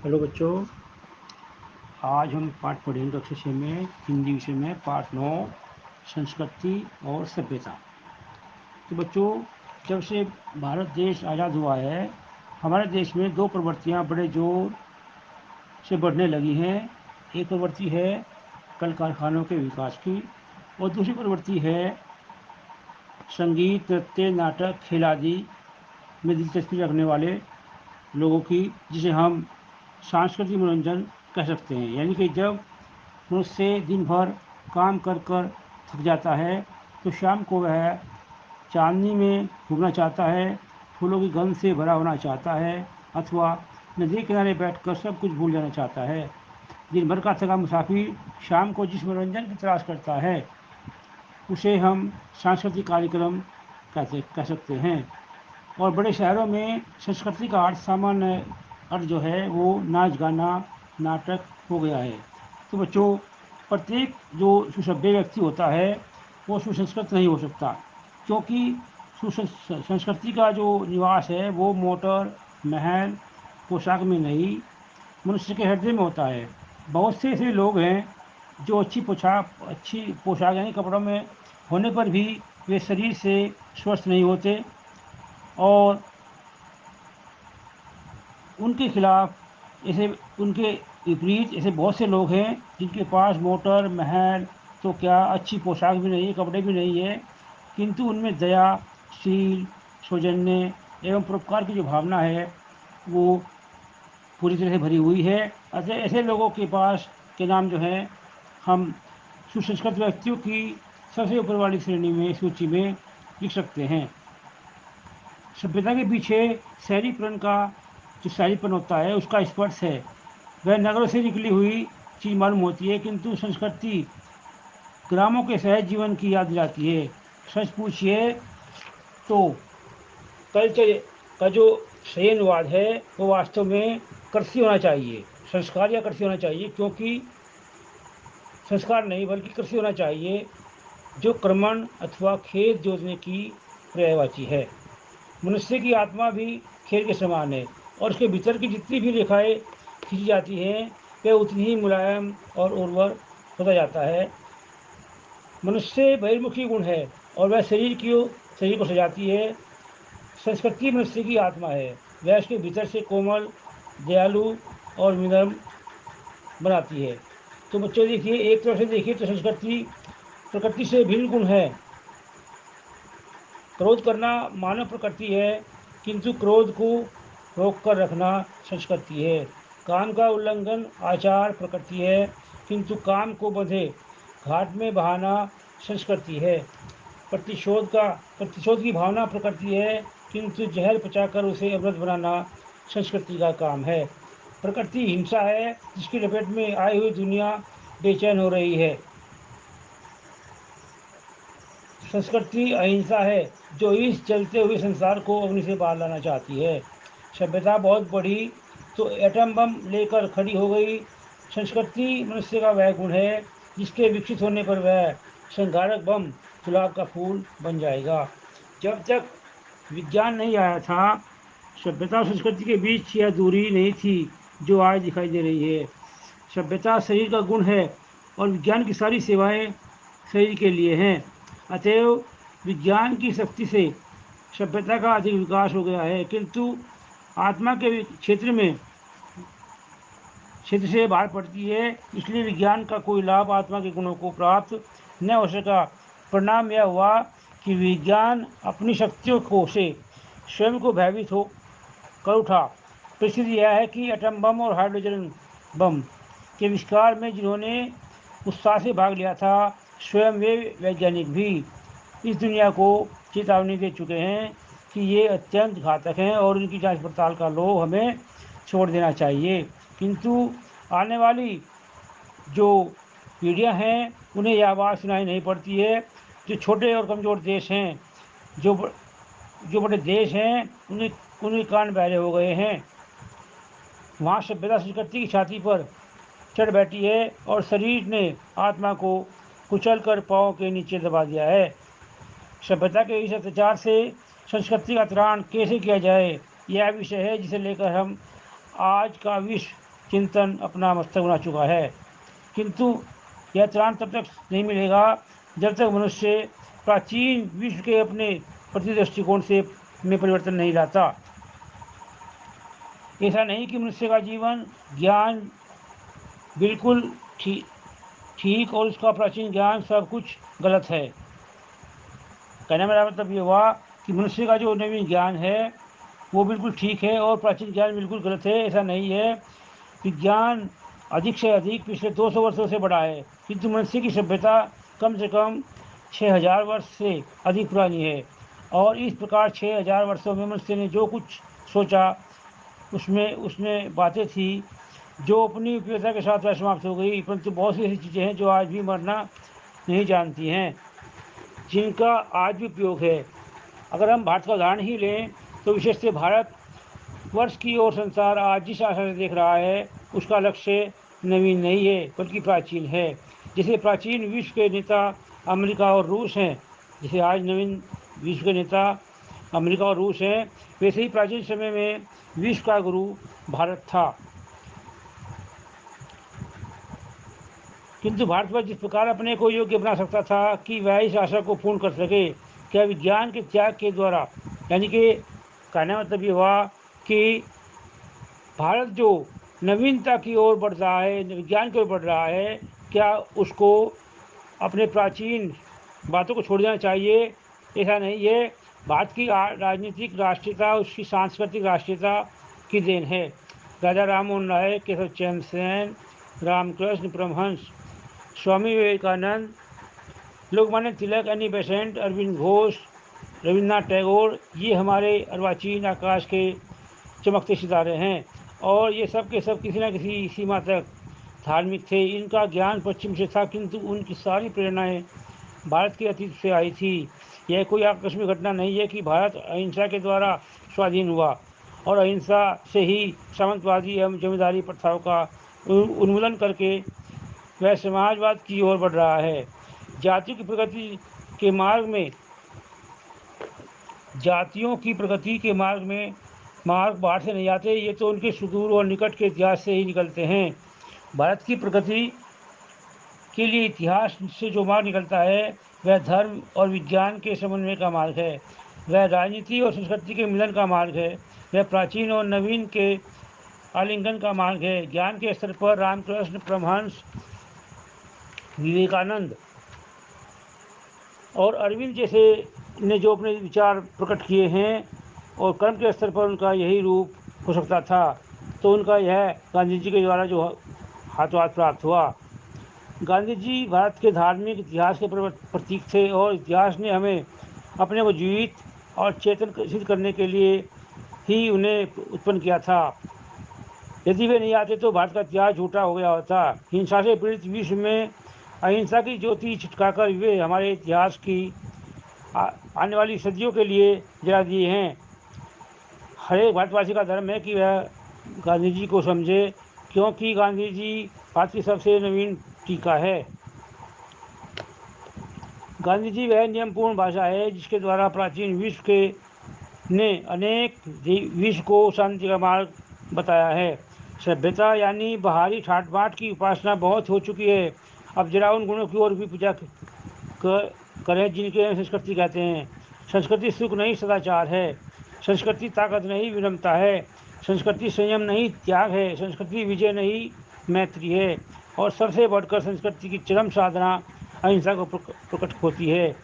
Hello बच्चों, आज हम पाठ पढ़ेंगे कक्षा 6 में हिंदी विषय में पाठ 9 संस्कृति और सभ्यता। तो बच्चों, जब से भारत देश आज़ाद हुआ है, हमारे देश में दो प्रवृत्तियां बड़े जोर से बढ़ने लगी हैं। एक प्रवृत्ति है कल कारखानों के विकास की, और दूसरी प्रवृत्ति है संगीत, नृत्य, नाटक, खेल आदि में दिलचस्पी रखने वाले लोगों की, जिसे हम सांस्कृतिक मनोरंजन कह सकते हैं। यानी कि जब मनुष्य दिन भर काम कर कर थक जाता है तो शाम को वह चांदनी में घूमना चाहता है, फूलों की गंध से भरा होना चाहता है, अथवा नदी किनारे बैठकर सब कुछ भूल जाना चाहता है। दिन भर का थका मुसाफिर शाम को जिस मनोरंजन की तलाश करता है उसे हम सांस्कृतिक कार्यक्रम कह सकते हैं। और बड़े शहरों में संस्कृति का अर्थ सामान्य अर्थ जो है वो नाच गाना नाटक हो गया है। तो बच्चों, प्रत्येक जो सुसभ्य व्यक्ति होता है वो सुसंस्कृत नहीं हो सकता, क्योंकि संस्कृति का जो निवास है वो मोटर महल पोशाक में नहीं, मनुष्य के हृदय में होता है। बहुत से ऐसे लोग हैं जो अच्छी पोशाक यानी कपड़ों में होने पर भी वे शरीर से स्वस्थ नहीं होते, और उनके खिलाफ ऐसे उनके विपरीत ऐसे बहुत से लोग हैं जिनके पास मोटर महल तो क्या, अच्छी पोशाक भी नहीं है, कपड़े भी नहीं है, किंतु उनमें दया, शील, सौजन्य एवं परोपकार की जो भावना है वो पूरी तरह से भरी हुई है। अतः ऐसे लोगों के पास के नाम जो है हम सुसंस्कृत व्यक्तियों की सबसे ऊपर वाली श्रेणी में सूची में लिख सकते हैं। सभ्यता के पीछे शहरीकरण का जो शहरीपन होता है उसका स्पर्श है। वह नगरों से निकली हुई चीज मालूम होती है, किंतु संस्कृति ग्रामों के सहज जीवन की याद दिलाती है। सच पूछिए तो कल्चर का जो सही अनुवाद है वो वास्तव में कृषि होना चाहिए, संस्कार या कृषि होना चाहिए, क्योंकि संस्कार नहीं बल्कि कृषि होना चाहिए, जो क्रमण अथवा खेत जोतने की पर्यायवाची है। मनुष्य की आत्मा भी खेल के समान है, और उसके भीतर की जितनी भी रेखाएं खींची जाती हैं वह उतनी ही मुलायम और उर्वर होता जाता है। मनुष्य बहिर्मुखी गुण है और वह शरीर को सजाती है। संस्कृति मनुष्य की आत्मा है, वह उसके भीतर से कोमल, दयालु और विनम्र बनाती है। तो बच्चों देखिए, एक तरफ से देखिए तो संस्कृति प्रकृति से भिन्न गुण है। क्रोध करना मानव प्रकृति है, किंतु क्रोध को रोक कर रखना संस्कृति है। काम का उल्लंघन आचार प्रकृति है, किंतु काम को बंधे घाट में बहाना संस्कृति है। प्रतिशोध की भावना प्रकृति है, किंतु जहर पचाकर उसे अमृत बनाना संस्कृति का काम है। प्रकृति हिंसा है, जिसकी लपेट में आई हुई दुनिया बेचैन हो रही है। संस्कृति अहिंसा है, जो इस चलते हुए संसार को अग्नि से बाहर लाना चाहती है। सभ्यता बहुत बढ़ी तो एटम बम लेकर खड़ी हो गई। संस्कृति मनुष्य का वह गुण है जिसके विकसित होने पर वह संहारक बम गुलाब का फूल बन जाएगा। जब तक विज्ञान नहीं आया था, सभ्यता और संस्कृति के बीच यह दूरी नहीं थी जो आज दिखाई दे रही है। सभ्यता शरीर का गुण है और विज्ञान की सारी सेवाएं शरीर के लिए हैं। अतएव विज्ञान की शक्ति से सभ्यता का अधिक विकास हो गया है, किंतु आत्मा के क्षेत्र से बाहर पड़ती है। इसलिए विज्ञान का कोई लाभ आत्मा के गुणों को प्राप्त न हो सका। परिणाम यह हुआ कि विज्ञान अपनी शक्तियों को से स्वयं को भयभीत हो कर उठा। परिस्थिति यह है कि एटम बम और हाइड्रोजन बम के आविष्कार में जिन्होंने उत्साह से भाग लिया था, स्वयं वे वैज्ञानिक भी इस दुनिया को चेतावनी दे चुके हैं कि ये अत्यंत घातक हैं और इनकी जांच पड़ताल का लोभ हमें छोड़ देना चाहिए। किंतु आने वाली जो पीढ़ियां हैं उन्हें यह आवाज़ सुनाई नहीं पड़ती है। जो छोटे और कमज़ोर देश हैं, जो जो बड़े देश हैं, उन्हें उन्हें कान बहरे हो गए हैं। वहाँ सभ्यता संस्कृति की छाती पर चढ़ बैठी है और शरीर ने आत्मा को कुचल कर पाँव के नीचे दबा दिया है। सभ्यता के इस अत्याचार से संस्कृति का त्राण कैसे किया जाए, यह विषय है जिसे लेकर हम आज का विश्व चिंतन अपना मस्तक बना चुका है। किंतु यह त्राण तब तक नहीं मिलेगा जब तक मनुष्य प्राचीन विश्व के अपने प्रति दृष्टिकोण से में परिवर्तन नहीं लाता। ऐसा नहीं कि मनुष्य का जीवन ज्ञान बिल्कुल ठीक और उसका प्राचीन ज्ञान सब कुछ गलत है। कहने मेरा मतलब ये हुआ कि मनुष्य का जो नवीन ज्ञान है वो बिल्कुल ठीक है और प्राचीन ज्ञान बिल्कुल गलत है। ऐसा नहीं है। विज्ञान अधिक से अधिक पिछले 200 वर्षों से बढ़ा है, किंतु मनुष्य की सभ्यता कम से कम 6000 वर्ष से अधिक पुरानी है। और इस प्रकार 6000 वर्षों में मनुष्य ने जो कुछ सोचा उसमें उसमें बातें थी जो अपनी उपयोगिता के साथ वह समाप्त हो गई, परंतु बहुत सी ऐसी चीज़ें हैं जो आज भी मरना नहीं जानती हैं, जिनका आज भी उपयोग है। अगर हम भारत का उदाहरण ही लें तो विशेष से भारत वर्ष की ओर संसार आज जिस आशा से देख रहा है उसका लक्ष्य नवीन नहीं है बल्कि प्राचीन है। जैसे प्राचीन विश्व के नेता अमेरिका और रूस हैं, जैसे आज नवीन विश्व के नेता अमेरिका और रूस हैं, वैसे ही प्राचीन समय में विश्व का गुरु भारत था। किंतु भारतवर्ष जिस प्रकार अपने को योग्य बना सकता था कि वह इस आशा को पूर्ण कर सके, क्या विज्ञान के त्याग के द्वारा, यानी कि कहने का मतलब ये हुआ कि भारत जो नवीनता की ओर बढ़ रहा है, विज्ञान की ओर बढ़ रहा है, क्या उसको अपने प्राचीन बातों को छोड़ देना चाहिए? ऐसा नहीं है। भारत की राजनीतिक राष्ट्रीयता उसकी सांस्कृतिक राष्ट्रीयता की देन है। राजा राममोहन राय, केशव चंद्र सेन, रामकृष्ण परमहंस, स्वामी विवेकानंद, लोकमान्य तिलक, एनी बेसेंट, अरविंद घोष, रविन्द्रनाथ टैगोर, ये हमारे अर्वाचीन आकाश के चमकते सितारे हैं। और ये सब के सब किसी न किसी सीमा तक धार्मिक थे। इनका ज्ञान पश्चिम से था, किंतु उनकी सारी प्रेरणाएं भारत के अतीत से आई थी। यह कोई आकस्मिक घटना नहीं है कि भारत अहिंसा के द्वारा स्वाधीन हुआ और अहिंसा से ही सामंतवादी एवं जमींदारी प्रथाओं का उन्मूलन करके वह समाजवाद की ओर बढ़ रहा है। जातियों की प्रगति के मार्ग में जातियों की प्रगति के मार्ग बाहर से नहीं आते, ये तो उनके सुदूर और निकट के इतिहास से ही निकलते हैं। भारत की प्रगति के लिए इतिहास से जो मार्ग निकलता है वह धर्म और विज्ञान के समन्वय का मार्ग है, वह राजनीति और संस्कृति के मिलन का मार्ग है, वह प्राचीन और नवीन के आलिंगन का मार्ग है। ज्ञान के स्तर पर रामकृष्ण परमहंस, विवेकानंद और अरविंद जैसे ने जो अपने विचार प्रकट किए हैं और कर्म के स्तर पर उनका यही रूप हो सकता था, तो उनका यह गांधी जी के द्वारा जो हाथों हाथ प्राप्त हुआ। गांधी जी भारत के धार्मिक इतिहास के प्रतीक थे और इतिहास ने हमें अपने को जीवित और चेतन सिद्ध करने के लिए ही उन्हें उत्पन्न किया था। यदि वे नहीं आते तो भारत का इतिहास झूठा हो गया होता। हिंसा से पीड़ित विश्व में अहिंसा की ज्योति छिटकाकर वे हमारे इतिहास की आने वाली सदियों के लिए जला दिए हैं। हर एक भारतवासी का धर्म है कि वह गांधी जी को समझे, क्योंकि गांधी जी भारत की सबसे नवीन टीका है। गांधी जी वह नियमपूर्ण भाषा है जिसके द्वारा प्राचीन विश्व के ने अनेक विश्व को शांति का मार्ग बताया है। सभ्यता यानी बाहरी ठाट बाट की उपासना बहुत हो चुकी है। अब जरा उन गुणों की ओर भी पूजा करें जिनके संस्कृति कहते हैं। संस्कृति सुख नहीं सदाचार है, संस्कृति ताकत नहीं विनम्रता है, संस्कृति संयम नहीं त्याग है, संस्कृति विजय नहीं मैत्री है, और सबसे बढ़कर संस्कृति की चरम साधना अहिंसा को प्रकट होती है।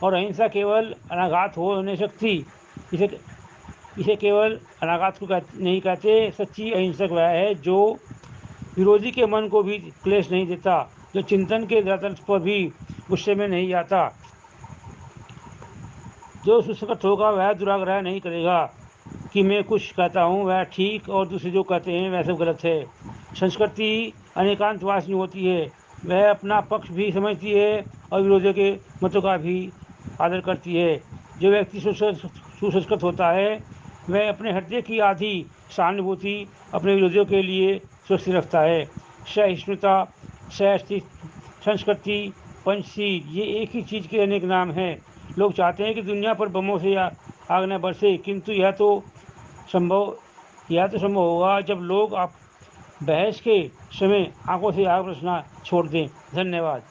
और अहिंसा केवल अनाघात हो नहीं सकती। इसे केवल अनाघात को नहीं कहते। सच्ची अहिंसक वह है जो विरोधी के मन को भी क्लेश नहीं देता, जो चिंतन के धरातल पर भी गुस्से में नहीं आता, जो सुसंगत होगा वह दुराग्रह नहीं करेगा कि मैं कुछ कहता हूँ वह ठीक और दूसरे जो कहते हैं वह सब गलत है। संस्कृति अनेकांतवासिनी होती है, वह अपना पक्ष भी समझती है और विरोधियों के मतों का भी आदर करती है। जो व्यक्ति सुसंस्कृत होता है वह अपने हृदय की आधी सहानुभूति अपने विरोधियों के लिए सुरक्षित रखता है। सहिष्णुता, सहिष्णुता, संस्कृति, पंचशील, ये एक ही चीज़ के अनेक नाम हैं। लोग चाहते हैं कि दुनिया पर बमों से आग न बरसे, किंतु यह तो संभव होगा जब लोग बहस के समय आंखों से आग बरसना छोड़ दें। धन्यवाद।